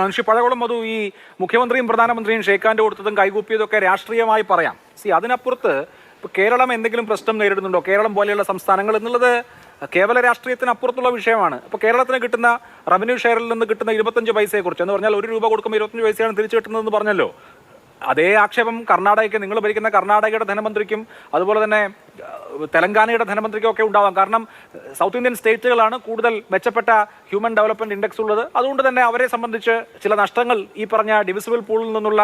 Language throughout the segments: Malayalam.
മനുഷ്യ പഴകുളം മധു ഈ മുഖ്യമന്ത്രിയും പ്രധാനമന്ത്രിയും ഷെയ്ഖാൻ്റെ കൊടുത്തതും കൈകൂപ്പിയതൊക്കെ രാഷ്ട്രീയമായി പറയാം. അതിനപ്പുറത്ത് ഇപ്പോൾ കേരളം എന്തെങ്കിലും പ്രശ്നം നേരിടുന്നുണ്ടോ, കേരളം പോലെയുള്ള സംസ്ഥാനങ്ങൾ എന്നുള്ളത് കേവല രാഷ്ട്രീയത്തിനപ്പുറത്തുള്ള വിഷയമാണ്. ഇപ്പോൾ കേരളത്തിന് കിട്ടുന്ന റവന്യൂ ഷെയറിൽ നിന്ന് കിട്ടുന്ന 25 പൈസയെക്കുറിച്ച് എന്ന് പറഞ്ഞാൽ 1 രൂപ കൊടുക്കുമ്പോൾ 25 പൈസയാണ് തിരിച്ചു കിട്ടുന്നതെന്ന് പറഞ്ഞല്ലോ. അതേ ആക്ഷേപം കർണാടകയ്ക്ക്, നിങ്ങൾ ഭരിക്കുന്ന കർണാടകയുടെ ധനമന്ത്രിക്കും അതുപോലെ തന്നെ തെലങ്കാനയുടെ ധനമന്ത്രിക്കും ഒക്കെ ഉണ്ടാവാം. കാരണം സൗത്ത് ഇന്ത്യൻ സ്റ്റേറ്റുകളാണ് കൂടുതൽ മെച്ചപ്പെട്ട ഹ്യൂമൻ ഡെവലപ്മെന്റ് ഇൻഡെക്സ് ഉള്ളത്. അതുകൊണ്ട് തന്നെ അവരെ സംബന്ധിച്ച് ചില നഷ്ടങ്ങൾ ഈ പറഞ്ഞ ഡിവിസിബിൾ പൂളിൽ നിന്നുള്ള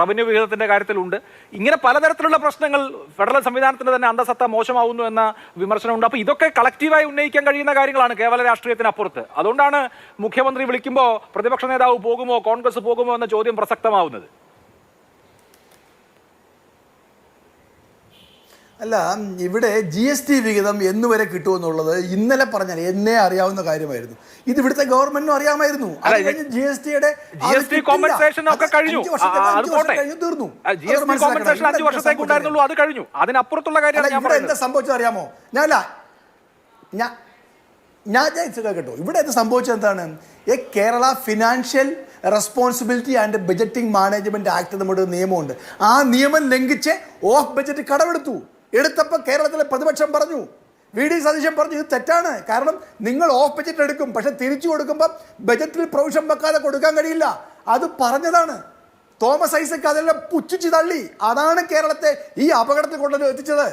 റവന്യൂ വിഹിതത്തിന്റെ കാര്യത്തിലുണ്ട്. ഇങ്ങനെ പലതരത്തിലുള്ള പ്രശ്നങ്ങൾ ഫെഡറൽ സംവിധാനത്തിന് തന്നെ അന്തസത്ത മോശമാവുന്നു എന്ന വിമർശനമുണ്ട്. അപ്പോൾ ഇതൊക്കെ കളക്റ്റീവായി ഉന്നയിക്കാൻ കഴിയുന്ന കാര്യങ്ങളാണ് കേവല രാഷ്ട്രീയത്തിനപ്പുറത്ത്. അതുകൊണ്ടാണ് മുഖ്യമന്ത്രി വിളിക്കുമ്പോൾ പ്രതിപക്ഷ നേതാവ് പോകുമോ, കോൺഗ്രസ് പോകുമോ എന്ന ചോദ്യം പ്രസക്തമാവുന്നത്. അല്ല, ഇവിടെ GST വിഹിതം എന്നുവരെ കിട്ടുമെന്നുള്ളത് ഇന്നലെ പറഞ്ഞാൽ എന്നേ അറിയാവുന്ന കാര്യമായിരുന്നു. ഇത് ഇവിടുത്തെ ഗവൺമെന്റിനും അറിയാമായിരുന്നു. GSTയുടെ തീർന്നു. ഇവിടെ എന്താ സംഭവിച്ചത് അറിയാമോ? ഞാൻ കേട്ടോ, ഇവിടെ എന്താ സംഭവിച്ചത് എന്താണ്? Kerala financial responsibility and budgeting management act നമ്മുടെ ഒരു നിയമമുണ്ട്. ആ നിയമം ലംഘിച്ച് ഓഫ് ബജറ്റ് എടുത്തപ്പോൾ കേരളത്തിലെ പ്രതിപക്ഷം പറഞ്ഞു, VD സതീശൻ പറഞ്ഞു ഇത് തെറ്റാണ്. കാരണം നിങ്ങൾ ഓഫ് ബജറ്റ് എടുക്കും, പക്ഷെ തിരിച്ചു കൊടുക്കുമ്പോൾ ബജറ്റിൽ പ്രൊവിഷൻ വെക്കാതെ കൊടുക്കാൻ കഴിയില്ല. അത് പറഞ്ഞതാണ് തോമസ് ഐസക്. അതെല്ലാം പുച്ഛിച്ച് തള്ളി. അതാണ് കേരളത്തെ ഈ അപകടത്തിൽ കൊണ്ടുവന്ന് എത്തിച്ചത്.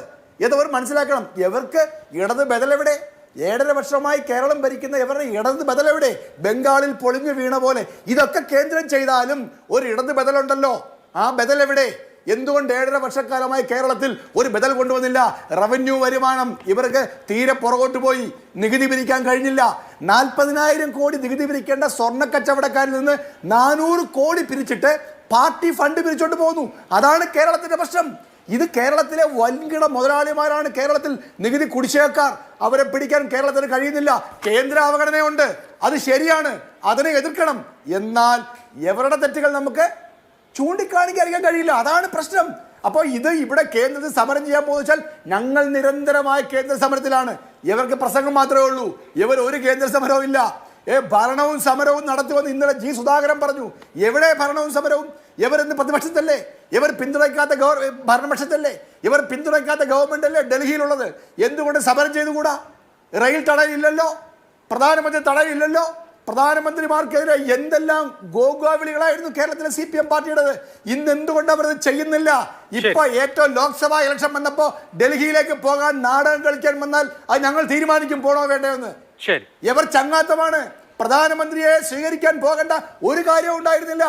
ഇതവർ മനസ്സിലാക്കണം. ഇവർക്ക് ഇടത് ബദലെവിടെ? 7.5 വർഷമായി കേരളം ഭരിക്കുന്ന ഇവരുടെ ഇടത് ബദലെവിടെ? ബംഗാളിൽ പൊളിഞ്ഞു വീണ പോലെ. ഇതൊക്കെ കേന്ദ്രം ചെയ്താലും ഒരു ഇടത് ബദലുണ്ടല്ലോ, ആ ബദലെവിടെ? എന്തുകൊണ്ട് 7.5 വർഷക്കാലമായി കേരളത്തിൽ ഒരു ബദൽ കൊണ്ടുവന്നില്ല? റവന്യൂ വരുമാനം ഇവർക്ക് തീരെ പുറകോട്ട് പോയി. നികുതി പിരിക്കാൻ കഴിഞ്ഞില്ല. 40,000 കോടി നികുതി പിരിക്കേണ്ട സ്വർണ്ണ കച്ചവടക്കാരിൽ നിന്ന് 400 കോടി പിരിച്ചിട്ട് പാർട്ടി ഫണ്ട് പിരിച്ചോണ്ട് പോകുന്നു. അതാണ് കേരളത്തിന്റെ പ്രശ്നം. ഇത് കേരളത്തിലെ വൻകിട മുതലാളിമാരാണ് കേരളത്തിൽ നികുതി കുടിശ്ശികക്കാർ. അവരെ പിടിക്കാൻ കേരളത്തിന് കഴിയുന്നില്ല. കേന്ദ്ര അവഗണനയുണ്ട്, അത് ശരിയാണ്, അതിനെ എതിർക്കണം. എന്നാൽ ഇവരുടെ തെറ്റുകൾ നമുക്ക് ചൂണ്ടിക്കാണിക്കാൻ കഴിയില്ല. അതാണ് പ്രശ്നം. അപ്പോൾ ഇവിടെ കേന്ദ്രത്തിൽ സമരം ചെയ്യാൻ പോകുന്ന ഞങ്ങൾ നിരന്തരമായ കേന്ദ്ര സമരത്തിലാണ്. ഇവർക്ക് പ്രസംഗം മാത്രമേ ഉള്ളൂ. ഇവർ ഒരു കേന്ദ്ര സമരവും ഇല്ല. ഭരണവും സമരവും നടത്തുമെന്ന് ഇന്നലെ സുധാകരൻ പറഞ്ഞു. എവിടെ ഭരണവും സമരവും? ഇവരെന്ന് പ്രതിപക്ഷത്തല്ലേ? ഇവർ പിന്തുണയ്ക്കാത്ത ഭരണപക്ഷത്തല്ലേ? ഇവർ പിന്തുണയ്ക്കാത്ത ഗവൺമെന്റ് അല്ലേ ഡൽഹിയിലുള്ളത്? എന്തുകൊണ്ട് സമരം ചെയ്തുകൂടാ? റെയിൽ തടയില്ലല്ലോ, പ്രധാനമന്ത്രി തടയില്ലല്ലോ. പ്രധാനമന്ത്രിമാർക്കെതിരെ എന്തെല്ലാം ഗോഗോവിളികളായിരുന്നു കേരളത്തിലെ CPM പാർട്ടിയുടേത്. ഇന്ന് എന്തുകൊണ്ട് അവർ ചെയ്യുന്നില്ല? ഇപ്പൊ ഏറ്റവും ലോക്സഭാ ഇലക്ഷൻ വന്നപ്പോ ഡൽഹിയിലേക്ക് പോകാൻ നാടകം കളിക്കാൻ വന്നാൽ അത് ഞങ്ങൾ തീരുമാനിക്കും പോണോ വേണ്ടതെന്ന്. ഇവർ ചങ്ങാത്തമാണ്. പ്രധാനമന്ത്രിയെ സ്വീകരിക്കാൻ പോകേണ്ട ഒരു കാര്യവും ഉണ്ടായിരുന്നില്ല.